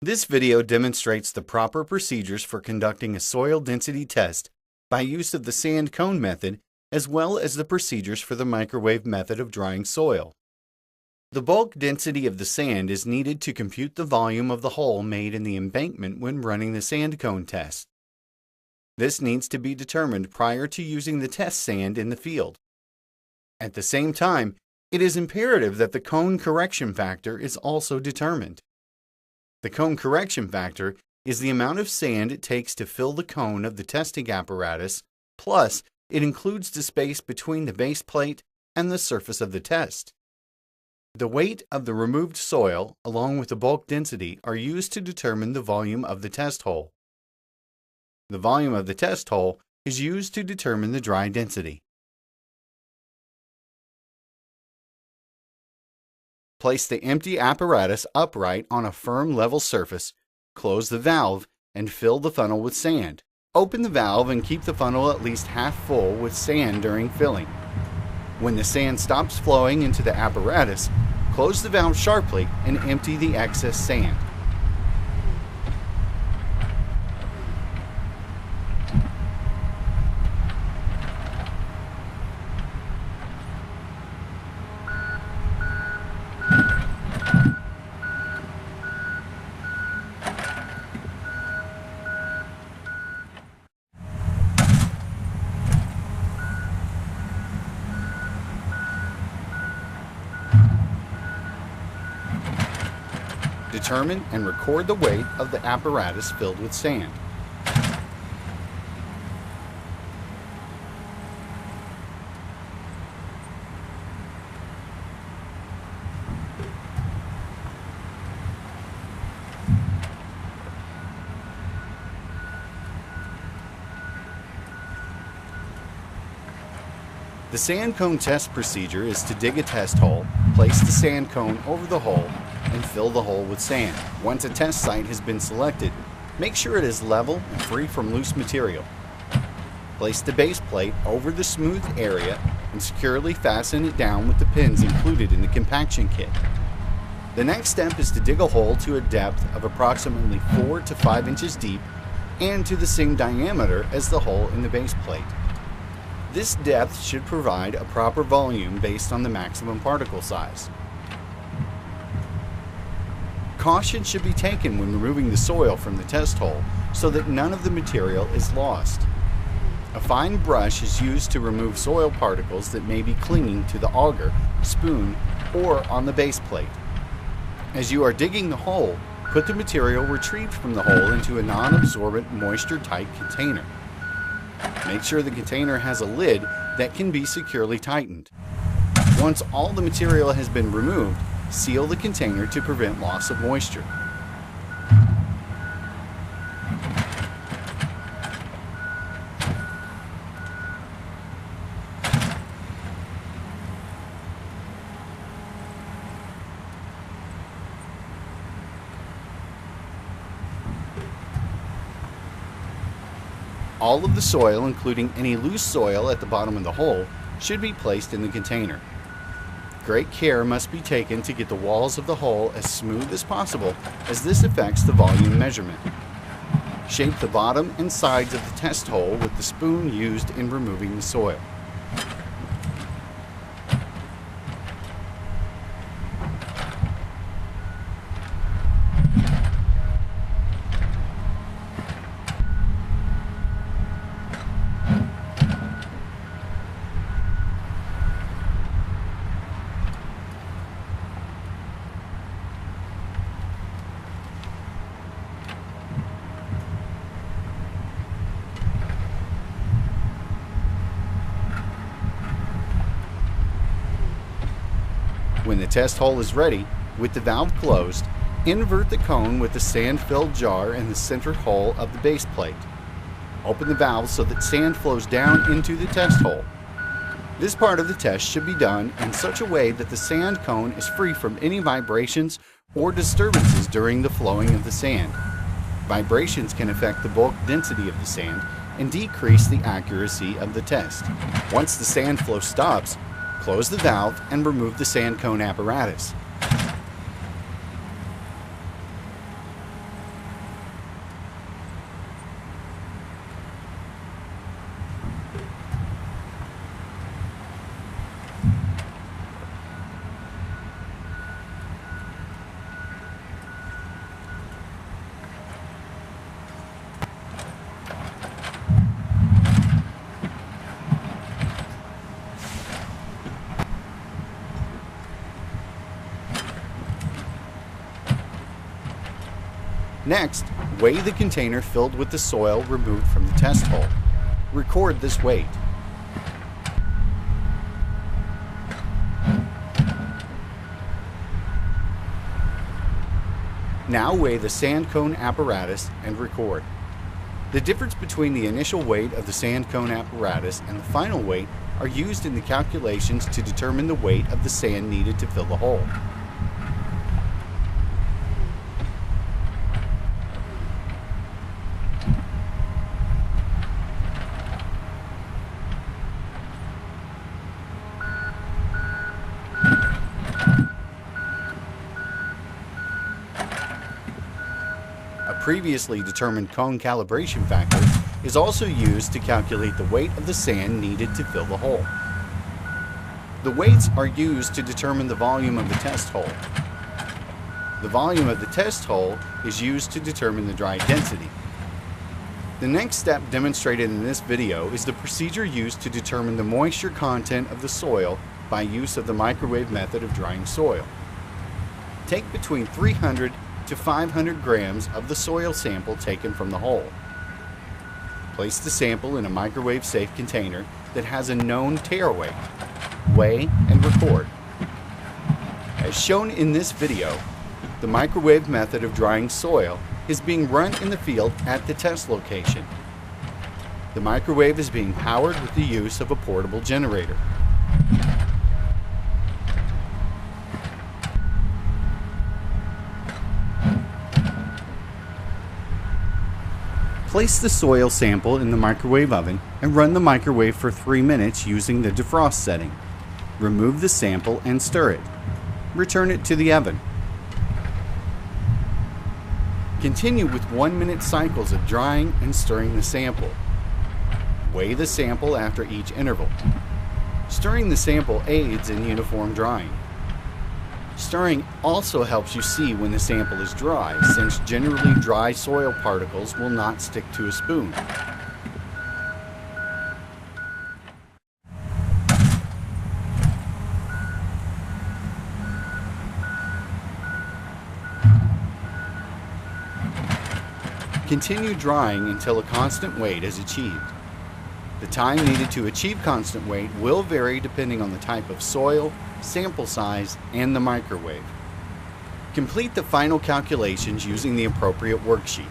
This video demonstrates the proper procedures for conducting a soil density test by use of the sand cone method, as well as the procedures for the microwave method of drying soil. The bulk density of the sand is needed to compute the volume of the hole made in the embankment when running the sand cone test. This needs to be determined prior to using the test sand in the field. At the same time, it is imperative that the cone correction factor is also determined. The cone correction factor is the amount of sand it takes to fill the cone of the testing apparatus, plus it includes the space between the base plate and the surface of the test. The weight of the removed soil, along with the bulk density, are used to determine the volume of the test hole. The volume of the test hole is used to determine the dry density. Place the empty apparatus upright on a firm level surface, close the valve, and fill the funnel with sand. Open the valve and keep the funnel at least half full with sand during filling. When the sand stops flowing into the apparatus, close the valve sharply and empty the excess sand. Determine and record the weight of the apparatus filled with sand. The sand cone test procedure is to dig a test hole, place the sand cone over the hole, and fill the hole with sand. Once a test site has been selected, make sure it is level and free from loose material. Place the base plate over the smooth area and securely fasten it down with the pins included in the compaction kit. The next step is to dig a hole to a depth of approximately 4 to 5 inches deep and to the same diameter as the hole in the base plate. This depth should provide a proper volume based on the maximum particle size. Caution should be taken when removing the soil from the test hole so that none of the material is lost. A fine brush is used to remove soil particles that may be clinging to the auger, spoon, or on the base plate. As you are digging the hole, put the material retrieved from the hole into a non-absorbent, moisture-tight container. Make sure the container has a lid that can be securely tightened. Once all the material has been removed, seal the container to prevent loss of moisture. All of the soil, including any loose soil at the bottom of the hole, should be placed in the container. Great care must be taken to get the walls of the hole as smooth as possible, as this affects the volume measurement. Shape the bottom and sides of the test hole with the spoon used in removing the soil. When the test hole is ready, with the valve closed, invert the cone with the sand-filled jar in the center hole of the base plate. Open the valve so that sand flows down into the test hole. This part of the test should be done in such a way that the sand cone is free from any vibrations or disturbances during the flowing of the sand. Vibrations can affect the bulk density of the sand and decrease the accuracy of the test. Once the sand flow stops, close the valve and remove the sand cone apparatus. Next, weigh the container filled with the soil removed from the test hole. Record this weight. Now weigh the sand cone apparatus and record. The difference between the initial weight of the sand cone apparatus and the final weight are used in the calculations to determine the weight of the sand needed to fill the hole. A previously determined cone calibration factor is also used to calculate the weight of the sand needed to fill the hole. The weights are used to determine the volume of the test hole. The volume of the test hole is used to determine the dry density. The next step demonstrated in this video is the procedure used to determine the moisture content of the soil by use of the microwave method of drying soil. Take between 300 to 500 grams of the soil sample taken from the hole. Place the sample in a microwave-safe container that has a known tare weight. Weigh and record. As shown in this video, the microwave method of drying soil is being run in the field at the test location. The microwave is being powered with the use of a portable generator. Place the soil sample in the microwave oven and run the microwave for 3 minutes using the defrost setting. Remove the sample and stir it. Return it to the oven. Continue with 1-minute cycles of drying and stirring the sample. Weigh the sample after each interval. Stirring the sample aids in uniform drying. Stirring also helps you see when the sample is dry, since generally dry soil particles will not stick to a spoon. Continue drying until a constant weight is achieved. The time needed to achieve constant weight will vary depending on the type of soil, sample size, and the microwave. Complete the final calculations using the appropriate worksheet.